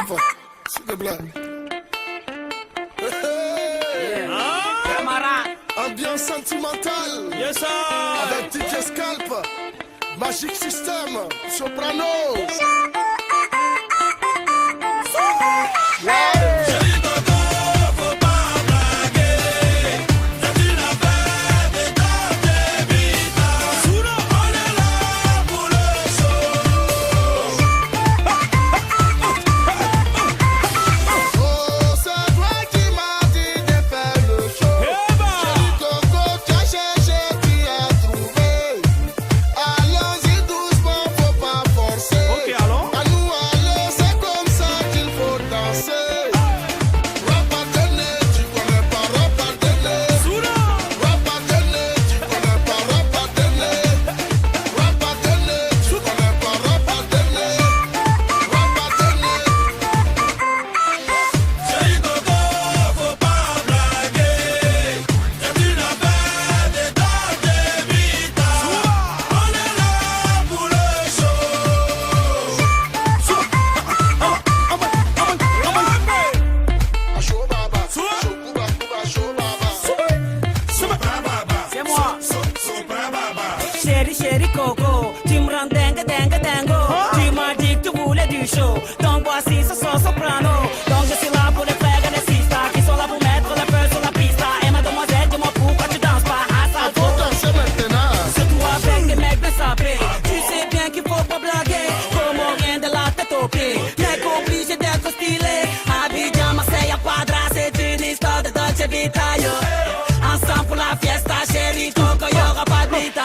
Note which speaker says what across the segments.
Speaker 1: Stop, s'il te plaît. Ambiance sentimentale.
Speaker 2: Yes, sir.
Speaker 1: Avec DJ Scalp, Magic System, Soprano.
Speaker 3: Chéri Coco, tu me rends dingue dingue dingo. Tu m'as dit que tu voulais du show, donc voici ce son soprano. Donc je suis là pour les frères et les sisters qui sont là pour mettre le feu sur la piste. Et mademoiselle, dis-moi pourquoi tu danses pas à ça.
Speaker 1: Faut danser maintenant.
Speaker 3: Surtout avec des mecs bien sapés. Tu sais bien qu'il faut pas blaguer, comment rien de la tête aux pieds. Mec obligé d'être stylé. Abidjan, Marseille, à Padra, c'est une histoire de Dolce Vita, yo. Ensemble pour la fiesta, chéri Coco, y'aura pas de vita.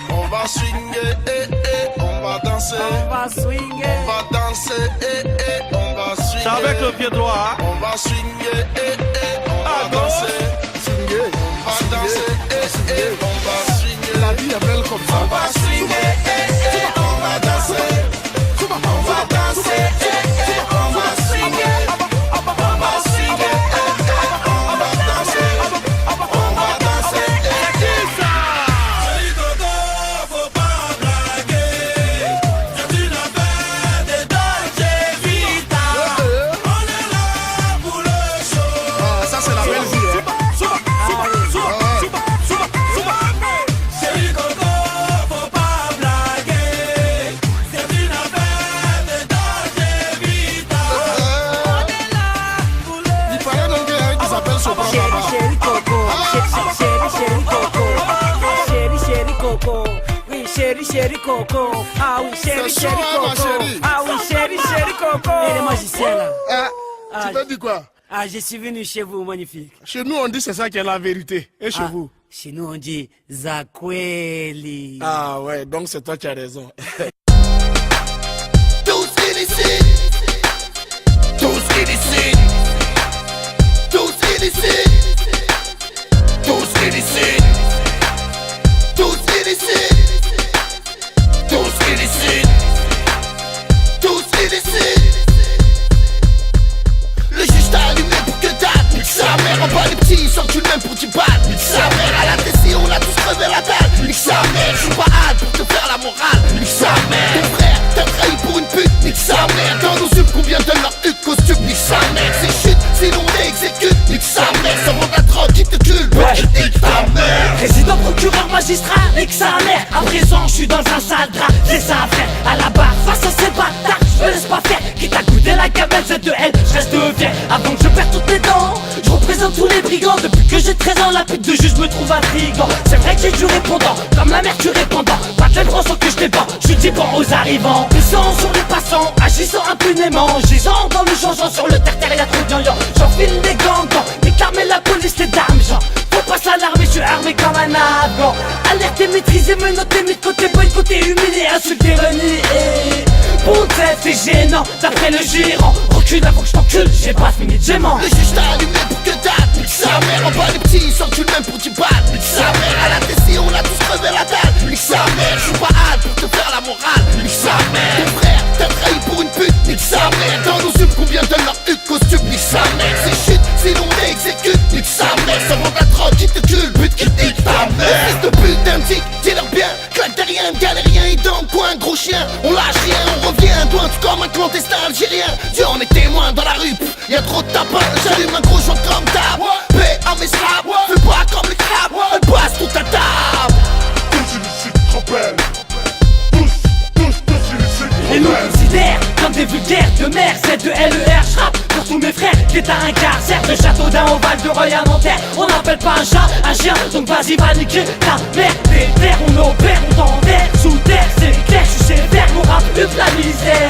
Speaker 1: On va
Speaker 3: swinguer,
Speaker 1: on va danser, on va swinguer.
Speaker 2: C'est avec le pied droit, hein?
Speaker 1: On va swinguer, on va danser. Swinguer, on va danser, on va swinguer. La vie est belle comme ça. On va swinguer, on va danser. On va danser, on va swinguer. On va swinguer, on va danser. On va danser.
Speaker 3: Chéri Coco, ah oui chéri Coco, ah oui chéri Coco. Et les magiciens là.
Speaker 1: Tu veux dire quoi?
Speaker 3: Ah, je suis venu chez vous, magnifique.
Speaker 1: Chez nous on dit c'est ça qui est la vérité. Et chez vous?
Speaker 3: Chez nous on dit Zakweli.
Speaker 1: Ah ouais, donc c'est toi qui as raison.
Speaker 4: Tous illicit, tous illicit, tous illicit, tous illicit, tous illicit. Tous illicites, tous illicites. Le juge t'a allumé pour que date. Nique sa mère, en bas les petits, ils sortent une même pour 10 balles. Nique sa mère, à la TC, on a tous crevé la dalle. Nique sa mère, je suis pas hâte pour te faire la morale. Nique sa mère, ton frère t'a trahi pour une pute. Nique sa mère, dans nos subs, combien donnent leur hutte costume. Nique sa mère, c'est chute, sinon on les exécute. Nique sa mère, ça rend la drogue qui te tue. Nique ta mère.
Speaker 3: Président, procureur, magistrat, nique sa mère. À présent, je suis dans un sale drap. J'ai ça à faire à la barre face à ces bâtards. Je me laisse pas faire, quitte à goûter la gamelle Z2L. Je reste fier avant que je perde toutes mes dents. Je représente tous les brigands. Depuis que j'ai 13 ans, la pute de juge me trouve intriguant. C'est vrai que j'ai du répondant, comme la mère du répondant. Pas de lèvres sans que je dépends. Je dis bon aux arrivants, pissant sur les passants, agissant impunément, gisant dans le changeant sur le terre-terre, y'a trop d'yan. J'enfile les gants, nique l'armée, la police, les dames, genre. Faut pas s'alarmer, je suis armé comme un afghan. Alerté, maîtrisé, menotté, mis de côté, boycotté, humilié, insulté, renié. Bon tête, c'est gênant, d'après le gérant. Recule avant que je t'encule, j'ai pas fini de gémant.
Speaker 4: Le juge t'a allumé pour que date. Nique sa mère, en bas les petits, ils sortent une même pour 10 balles. Nique sa mère, à la TC, on a tous crevé la dalle. Nique sa mère, je suis pas hâte pour te faire la morale. Nique sa mère, ton frère t'a trahi pour une pute. Nique rien, galérien et dans le coin, gros chien. On lâche rien, on revient, loin tout comme un clandestin algérien. Dieu en est témoin dans la rue, y'a trop de tapins. J'allume un gros joint comme d'hab. Paix à mes slaves, fais pas comme les crabes. Elle passe toute ta table.
Speaker 1: Tous illicites rebelles. Tous illicites
Speaker 3: Et nous
Speaker 1: rebelles.
Speaker 3: considère comme des vulgaires de mer. Z2LER, j'rappe pour tous mes frères qui est à un carcère. De Châteaudun au Val de Reuil à Nanterre. On n'appelle pas un chat, un chien. Donc vas-y va niquer ta mère. Des terres, on opère, on t'enterre. Sous terre, c'est clair, je suis sévère. Mon rap huffe la misère.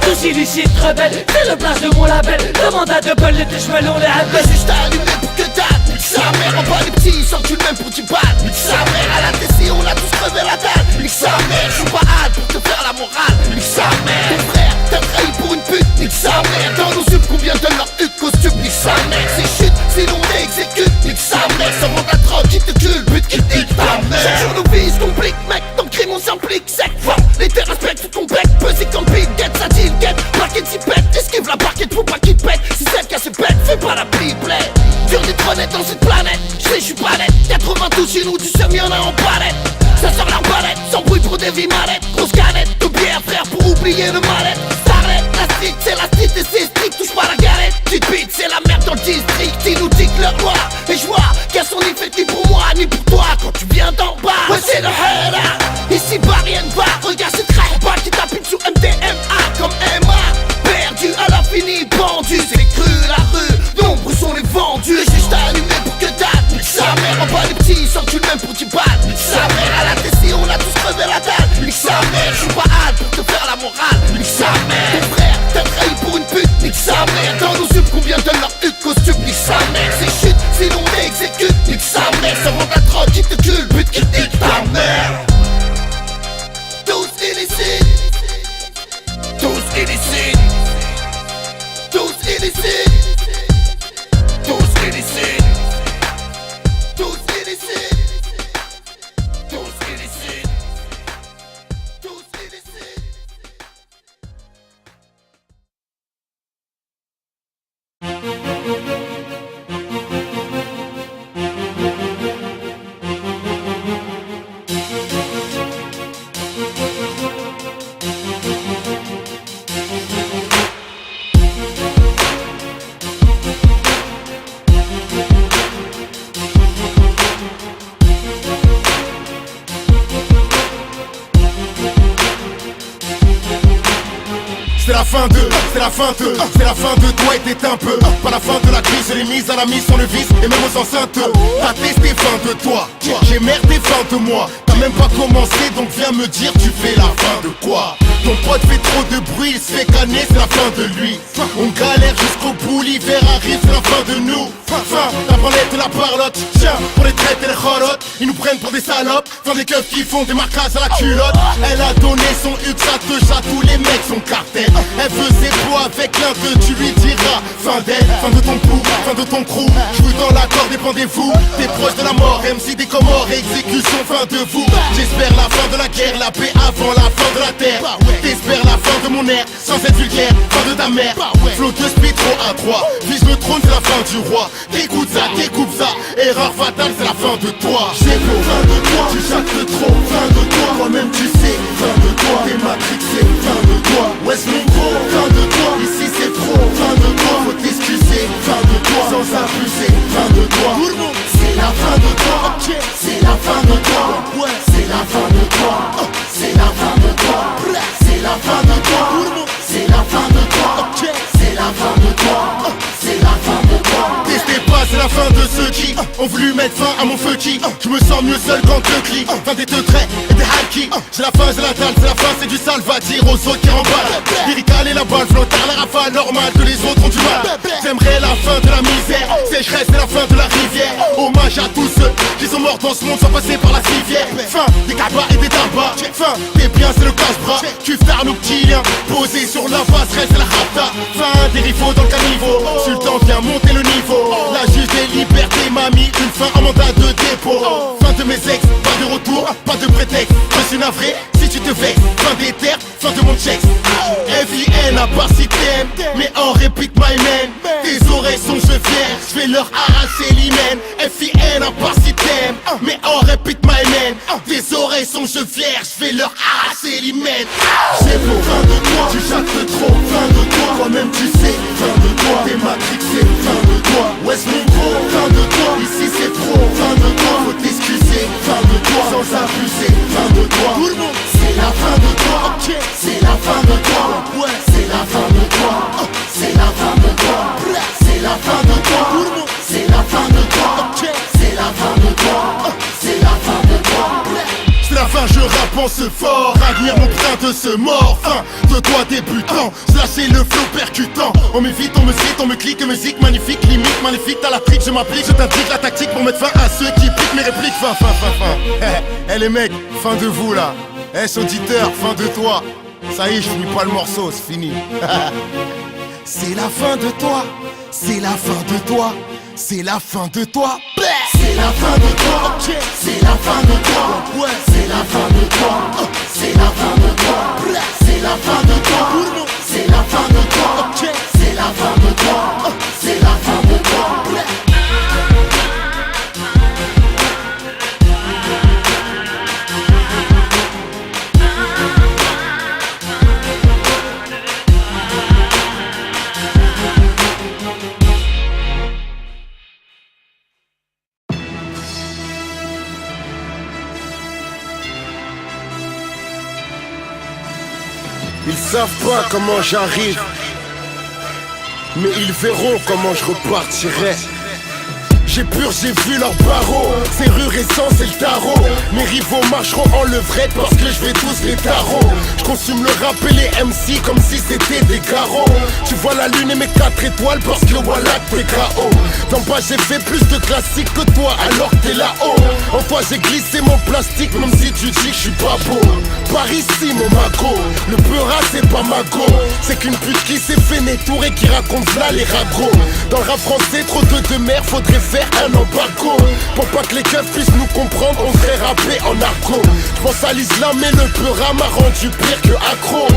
Speaker 3: Tous illicites rebelles, c'est le place de mon label. Le mandat de Paul, les déchemelles, on les appelle.
Speaker 4: Juste allumé pour que date. Nique sa mère, en bas les petits, ils sortent le même pour 10 balles. Nique sa mère, à la TC, on a tous crevé la dalle. Nique sa mère, je suis pas hâte pour te faire la morale. Nique sa mère, ton frère, t'as trahi pour une pute. Nique sa mère, dans nos subs, combien donnent leur hutte costume. Nique sa mère, c'est chute, sinon on exécute. Nique sa mère, ça vend la drogue qui te tue, le but qui te nique ta mère. Chaque jour nos vies se compliquent, mec, dans le crime on s'implique sec. Les terres respectent tout ton bec, pesé comme Big Get, ça dit le get. Plaquette s'y pète, esquive la barquette, faut pas qu'il te pète. Si celle qui a ses pètes, fais pas la pipelette. Dur d'être honnête dans cette planète, je suis pas net. 92 chez nous, du seum y'en a en palette. Ça sort l'arbalète, sans bruit pour des vies mallettes. Grosse canette de bière frère pour oublier le mal-être. Starlet, la street c'est la street et c'est strict, touche pas la galette. Petite bite c'est la merde dans le district, ils nous dictent leur loi. Et je vois qu'elles sont ni faites ni pour moi ni pour toi quand tu viens d'en bas. Ouais c'est le hell, ici bas rien ne va. Regarde cette rap qui tapine sous MDMA comme Emma. Perdu à l'infini, pendu, c'est cru la rue. Nombreux sont les vendus, et juste allumé pour que date. Nique sa mère, en bas les petits, ils sortent le même pour 10 balles. Nique sa mère, à la TC, on a tous crevé la dalle. Nique sa mère, je suis pas hâte pour te faire la morale. Nique sa mère, ton frère, t'as trahi pour une pute. Nique sa mère, dans nos subs, combien donnent leur hutte costume. Nique sa mère, c'est chute, sinon on exécute. Nique sa mère, ça vend la drogue qui te tue, le but qui te nique ta mère. Tous illicites. Tous illicites. Tous illicites. Tous illicites. Tous illicites. Tous illicites. Tous illicites.
Speaker 1: C'est la fin de toi et t'es un peu. Pas la fin de la crise, je l'ai mise à la mise sur le vice et même aux enceintes. T'as testé fin de toi, j'ai merdé fin de moi. T'as même pas commencé donc viens me dire tu fais la fin de quoi. Ton pote fait trop de bruit, il se fait canner, c'est la fin de lui. On galère jusqu'au bout, l'hiver arrive, c'est la fin de nous. Fin, la branlette et la parlotte. Tiens, pour les traites et les cholottes, ils nous prennent pour des salopes. Fin des keufs qui font des marquages à la culotte. Elle a donné son huc, ça te chat, tous les mecs sont cartel. Elle faisait beau avec l'un d'eux, tu lui diras fin d'elle, fin de ton coup, fin de ton crew. Joue dans l'accord, dépendez-vous. T'es proche de la mort, MC des Comores, exécution, fin de vous. J'espère la fin de la guerre, la paix avant la fin de la terre. T'espères la fin de mon air, sans être vulgaire, fin de ta mère. Flow de speed trop à 3, vise le trône, c'est la fin du roi. T'écoutes ça, t'écoutes ça, erreur fatale, c'est la fin de toi. J'ai beau, fin de toi, tu chattes trop, fin de toi. Toi-même tu sais, fin de toi, t'es matrixé, fin de toi. West mon gros, fin de toi, ici c'est trop, fin de toi. Faut t'excuser, fin de toi, sans abuser, fin de toi. C'est la fin de toi, c'est la fin de toi, c'est la fin de toi, c'est la fin de toi, c'est la fin de toi, c'est la fin de toi, c'est la fin de toi, c'est la fin de toi. Testez pas, c'est la fin de ceux qui ont voulu mettre fin à mon feu qui. Je me sens mieux seul quand te clique. Fin des teutrets et des haki. J'ai la fin, j'ai la dalle, c'est la fin, c'est du sale. Va dire aux autres qui remballent. Lyrical et la balle, flottard, la rafale, normal que les autres ont du mal. J'aimerais la fin de la misère, sécheresse, c'est la fin de la rivière. Hommage à tous ceux qui sont morts dans ce monde sans passer par la civière. Fin des cabas et des tabacs. Fin des biens, c'est le casse-bras. Cuftard, nos petits liens, posés sur la passerelle, c'est la rapta. Fin des rifaux dans le caniveau. Sultan vient monter le niveau. La juge des libertés m'a mis une fin en mandat de dépôt. Fin de mes ex, pas de retour, pas de prétexte. Je suis navré, si
Speaker 4: tu te vexes. Fin des terres, fin de mon checks. FIN à part si t'aimes, mais en répète my man. Tes oreilles sont je viens, je vais leur arracher l'hymen. FIN à part si t'aimes, mais en répète my man. Tes oreilles sont je viens, je vais leur arracher l'hymen. C'est pour fin de toi, tu chattes trop, fin de toi. Toi-même tu sais, fin de toi. T'es matrixé, fin de toi. West mon gros, fin de toi. Ici c'est trop, fin de toi. Faut t'excuser, fin de toi. Sans abuser, fin de toi. Tout le monde, c'est la fin de toi. C'est la fin de toi. Ouais, c'est la fin de toi. C'est la fin de toi. C'est la fin de toi. Tout le monde, c'est la fin de toi. C'est la fin de toi. C'est la fin de toi. C'est la fin, je rappe en ce fort. Admire mon putain de ce mort. Fin de toi débutant, slasher le flow percutant. On m'évite, on me cite, on me clique, musique magnifique, limite maléfique. T'as la trique, je m'applique, je t'intrigue la tactique pour mettre fin à ceux qui piquent mes répliques. Fin. Eh les mecs, fin de vous là. Eh auditeur, fin de toi. Ça y est, je finis pas le morceau, c'est fini. C'est la fin de toi. C'est la fin de toi. C'est la fin de toi. C'est la fin de toi. C'est la fin de toi. Ouais, c'est la fin de toi. C'est la fin de toi. C'est la fin de toi. C'est la fin de toi. C'est la fin de toi. C'est la fin de toi. Ils savent pas comment j'arrive, mais ils verront comment je repartirai. J'ai purgé, vu leurs barreaux, serrure essence et le tarot. Mes rivaux marcheront en levrette parce que je vais tous les tarots. Je consume le rap et les MC comme si c'était des carreaux. Tu vois la lune et mes 4 étoiles parce que voilà t'es KO. D'en bas j'ai fait plus de classiques que toi alors que t'es là-haut. En toi j'ai glissé mon plastique même si tu dis que je suis pas beau. Par ici mon mago, le peura c'est pas mago. C'est qu'une pute qui s'est fait netourer et qui raconte là les ragots. Dans le rap français trop de mer, faudrait faire un embargo. Pour pas que les keufs puissent nous comprendre, on serait rappé en argot. J'pense à l'islam et le peura m'a rendu pire que accro.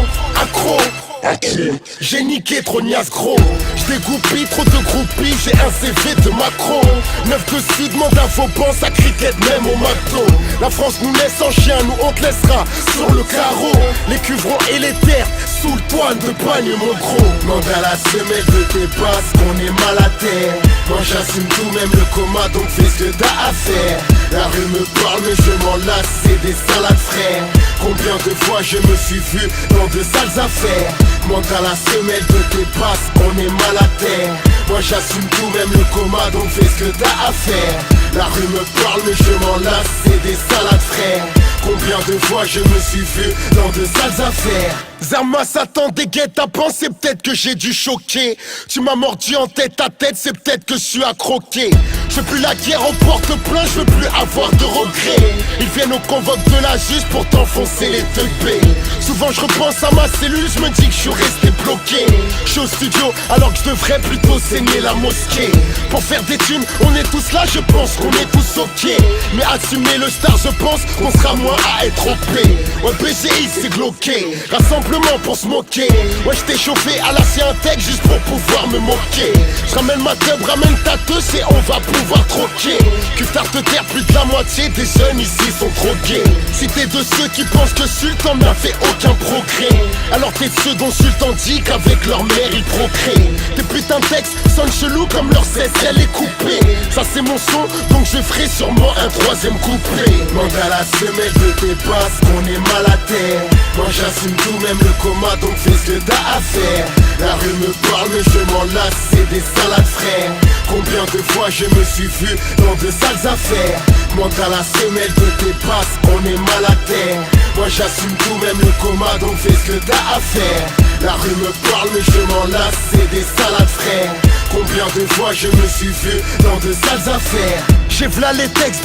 Speaker 4: J'ai niqué trop niasse gros. J'dégoupille trop de groupies, j'ai un CV de Macron. 9 de sud, demande à vos bancs, ça cricket même au McDo. La France nous laisse en chien, nous on te laissera sur le carreau. Les cuvrons et les terres, sous le toit de pagne mon gros. Demande à la semelle de tes basses qu'on est mal à terre. Moi j'assume tout, même le coma, donc fais ce que t'as à faire. La rue me parle mais je m'en lasse, c'est des salades frères. Combien de fois je me suis vu dans de sales affaires. Monte à la semelle de tes passes, on est mal à terre. Moi j'assume tout, même le coma, donc fais ce que t'as à faire. La rue me parle mais je m'en lasse, c'est des salades frères. Combien de fois je me suis vu dans de sales affaires. Zerma s'attend des guet-apens, c'est peut-être que j'ai dû choquer. Tu m'as mordu en tête à tête, c'est peut-être que je suis à croquer. Je veux plus la guerre au porte-plein, je veux plus avoir de regrets. Ils viennent au convoque de la juge pour t'enfoncer les teubés. Souvent je repense à ma cellule, je me dis que je suis resté bloqué. Je suis au studio alors que je devrais plutôt saigner la mosquée. Pour faire des thunes, on est tous là, je pense qu'on est tous ok. Mais assumer le star, je pense qu'on sera moins à être OP. Ouais, BGI c'est glauqué, rassemblement pour se moquer. Ouais, j't'ai chauffé à l'ancien tech juste pour pouvoir me moquer. J'ramène ma teub, ramène ta teuse et on va pouvoir troquer. Cuftard de terre, plus de la moitié des jeunes ici sont drogués. Si t'es de ceux qui pensent que Sultan n'a fait aucun progrès, alors t'es de ceux dont Sultan dit qu'avec leur mère ils procréent. Tes putains de textes sonnent chelou comme leur cesse, elle est coupée. Ça c'est mon son, donc je ferai sûrement un troisième couplet. Mande à la semelle de tes passes qu'on est mal à terre. Moi j'assume tout, même le coma, donc fais ce que t'as à faire. La rue me parle mais je m'en lasse, c'est des salades frères. Combien de fois je me suis vu dans de sales affaires. Monte à la semelle de tes passes, on est mal à terre. Moi j'assume tout, même le coma, donc fais ce que t'as à faire. La rue me parle mais je m'en lasse, c'est des salades frères. Combien de fois je me suis vu dans de sales affaires. J'ai v'là les textes